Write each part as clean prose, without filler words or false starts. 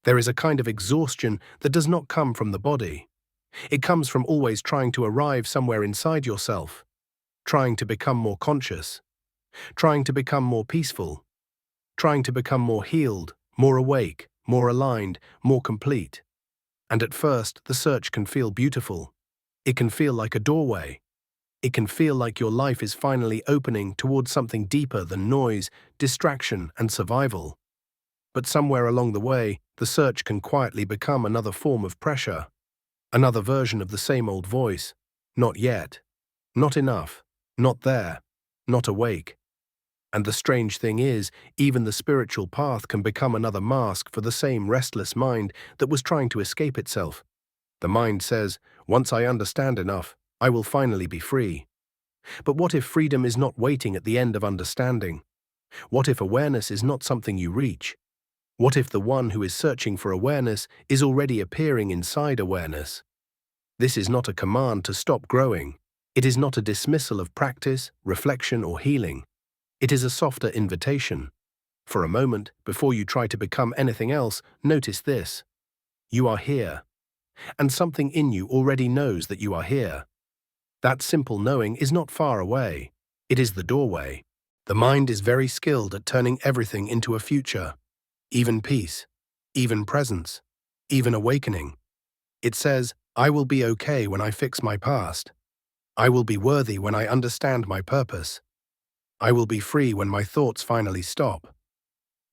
There is a kind of exhaustion that does not come from the body. It comes from always trying to arrive somewhere inside yourself, trying to become more conscious, trying to become more peaceful, trying to become more healed, more awake, more aligned, more complete. And at first, the search can feel beautiful. It can feel like a doorway. It can feel like your life is finally opening towards something deeper than noise, distraction, and survival. But somewhere along the way, the search can quietly become another form of pressure, another version of the same old voice. Not yet. Not enough. Not there. Not awake. And the strange thing is, even the spiritual path can become another mask for the same restless mind that was trying to escape itself. The mind says, once I understand enough, I will finally be free. But what if freedom is not waiting at the end of understanding? What if awareness is not something you reach? What if the one who is searching for awareness is already appearing inside awareness? This is not a command to stop growing. It is not a dismissal of practice, reflection, or healing. It is a softer invitation. For a moment, before you try to become anything else, notice this. You are here. And something in you already knows that you are here. That simple knowing is not far away. It is the doorway. The mind is very skilled at turning everything into a future. Even peace, even presence, even awakening. It says, I will be okay when I fix my past. I will be worthy when I understand my purpose. I will be free when my thoughts finally stop.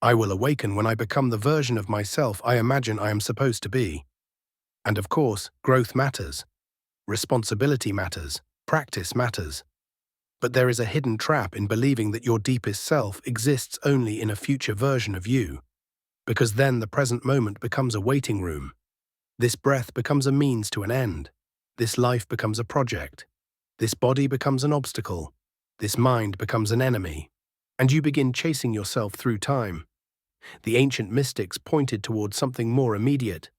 I will awaken when I become the version of myself I imagine I am supposed to be. And of course, growth matters. Responsibility matters. Practice matters. But there is a hidden trap in believing that your deepest self exists only in a future version of you. Because then the present moment becomes a waiting room. This breath becomes a means to an end. This life becomes a project. This body becomes an obstacle. This mind becomes an enemy. And you begin chasing yourself through time. The ancient mystics pointed towards something more immediate.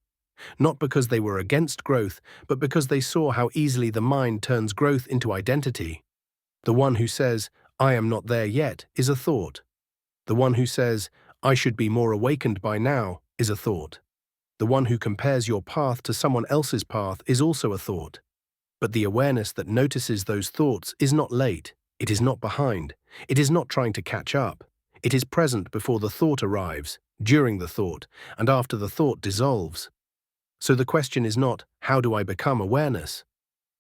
Not because they were against growth, but because they saw how easily the mind turns growth into identity. The one who says, I am not there yet, is a thought. The one who says, I should be more awakened by now, is a thought. The one who compares your path to someone else's path is also a thought. But the awareness that notices those thoughts is not late, it is not behind, it is not trying to catch up. It is present before the thought arrives, during the thought, and after the thought dissolves. So the question is not, how do I become awareness?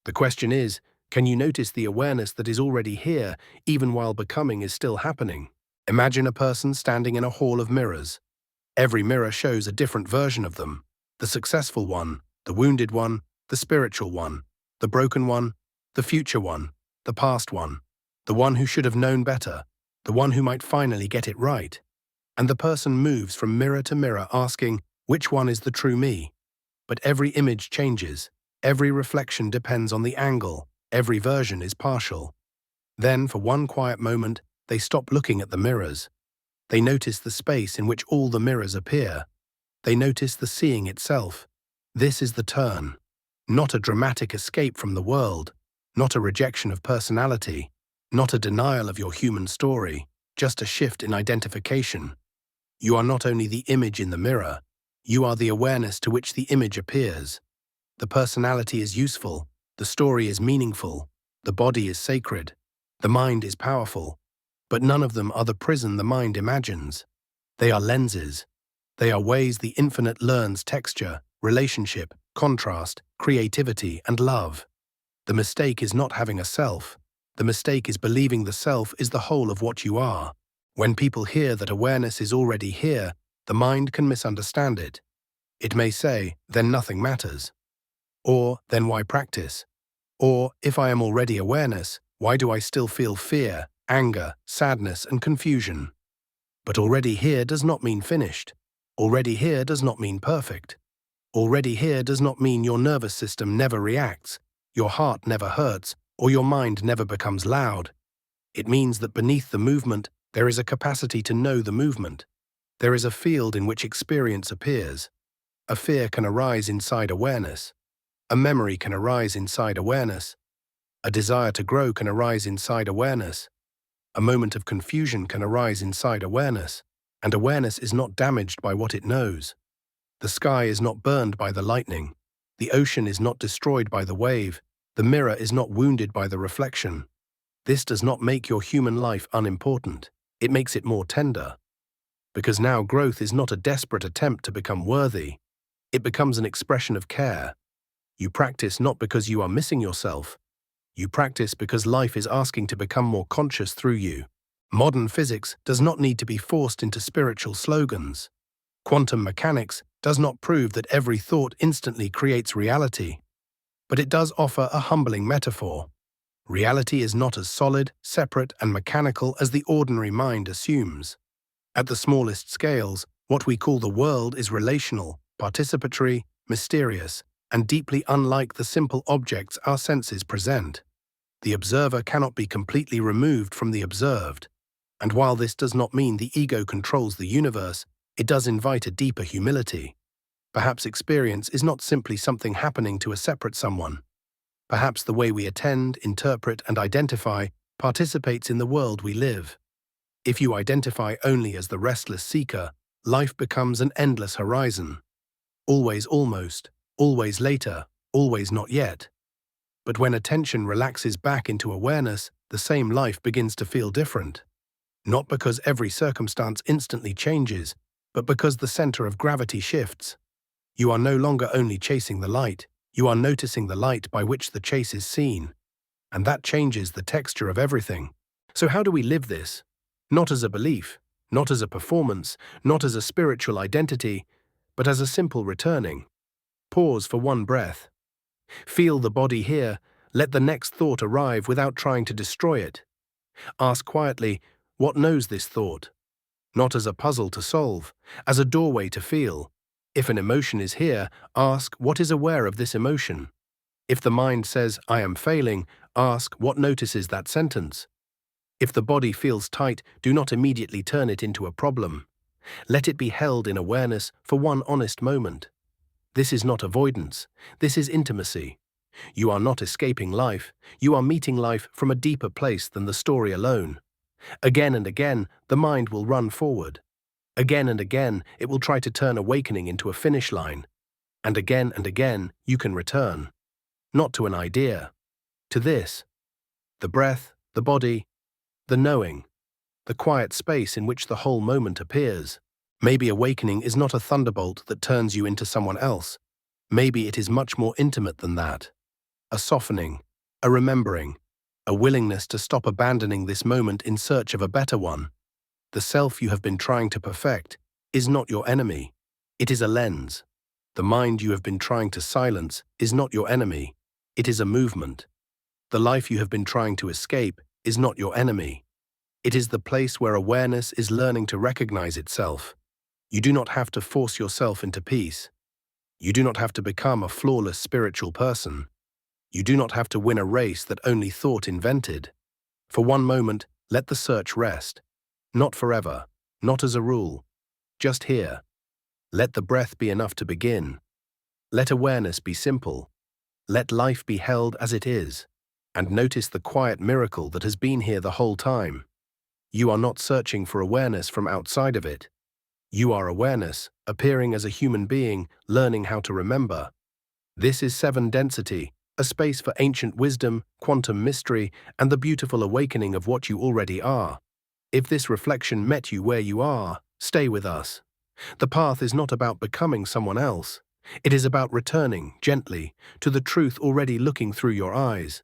The question is, can you notice the awareness that is already here, even while becoming is still happening? Imagine a person standing in a hall of mirrors. Every mirror shows a different version of them. The successful one, the wounded one, the spiritual one, the broken one, the future one, the past one, the one who should have known better, the one who might finally get it right. And the person moves from mirror to mirror asking, which one is the true me? But every image changes, every reflection depends on the angle, every version is partial. Then, for one quiet moment, they stop looking at the mirrors. They notice the space in which all the mirrors appear. They notice the seeing itself. This is the turn. Not a dramatic escape from the world, not a rejection of personality, not a denial of your human story, just a shift in identification. You are not only the image in the mirror, you are the awareness to which the image appears. The personality is useful, the story is meaningful, the body is sacred, the mind is powerful, but none of them are the prison the mind imagines. They are lenses. They are ways the infinite learns texture, relationship, contrast, creativity, and love. The mistake is not having a self. The mistake is believing the self is the whole of what you are. When people hear that awareness is already here, the mind can misunderstand it. It may say, then nothing matters. Or, then why practice? Or, if I am already awareness, why do I still feel fear, anger, sadness, and confusion? But already here does not mean finished. Already here does not mean perfect. Already here does not mean your nervous system never reacts, your heart never hurts, or your mind never becomes loud. It means that beneath the movement, there is a capacity to know the movement. There is a field in which experience appears. A fear can arise inside awareness. A memory can arise inside awareness. A desire to grow can arise inside awareness. A moment of confusion can arise inside awareness. And awareness is not damaged by what it knows. The sky is not burned by the lightning. The ocean is not destroyed by the wave. The mirror is not wounded by the reflection. This does not make your human life unimportant. It makes it more tender. Because now growth is not a desperate attempt to become worthy. It becomes an expression of care. You practice not because you are missing yourself. You practice because life is asking to become more conscious through you. Modern physics does not need to be forced into spiritual slogans. Quantum mechanics does not prove that every thought instantly creates reality. But it does offer a humbling metaphor. Reality is not as solid, separate, and mechanical as the ordinary mind assumes. At the smallest scales, what we call the world is relational, participatory, mysterious, and deeply unlike the simple objects our senses present. The observer cannot be completely removed from the observed. And while this does not mean the ego controls the universe, it does invite a deeper humility. Perhaps experience is not simply something happening to a separate someone. Perhaps the way we attend, interpret, and identify participates in the world we live. If you identify only as the restless seeker, life becomes an endless horizon. Always almost, always later, always not yet. But when attention relaxes back into awareness, the same life begins to feel different. Not because every circumstance instantly changes, but because the center of gravity shifts. You are no longer only chasing the light, you are noticing the light by which the chase is seen. And that changes the texture of everything. So how do we live this? Not as a belief, not as a performance, not as a spiritual identity, but as a simple returning. Pause for one breath. Feel the body here, let the next thought arrive without trying to destroy it. Ask quietly, what knows this thought? Not as a puzzle to solve, as a doorway to feel. If an emotion is here, ask what is aware of this emotion. If the mind says, I am failing, ask what notices that sentence. If the body feels tight, do not immediately turn it into a problem. Let it be held in awareness for one honest moment. This is not avoidance, this is intimacy. You are not escaping life, you are meeting life from a deeper place than the story alone. Again and again, the mind will run forward. Again and again, it will try to turn awakening into a finish line. And again, you can return. Not to an idea. To this. The breath, the body, the knowing. The quiet space in which the whole moment appears. Maybe awakening is not a thunderbolt that turns you into someone else. Maybe it is much more intimate than that. A softening, a remembering, a willingness to stop abandoning this moment in search of a better one. The self you have been trying to perfect is not your enemy. It is a lens. The mind you have been trying to silence is not your enemy. It is a movement. The life you have been trying to escape is not your enemy. It is the place where awareness is learning to recognize itself. You do not have to force yourself into peace. You do not have to become a flawless spiritual person. You do not have to win a race that only thought invented. For one moment, let the search rest. Not forever, not as a rule. Just here. Let the breath be enough to begin. Let awareness be simple. Let life be held as it is. And notice the quiet miracle that has been here the whole time. You are not searching for awareness from outside of it. You are awareness, appearing as a human being, learning how to remember. This is seven density, a space for ancient wisdom, quantum mystery, and the beautiful awakening of what you already are. If this reflection met you where you are, stay with us. The path is not about becoming someone else. It is about returning, gently, to the truth already looking through your eyes.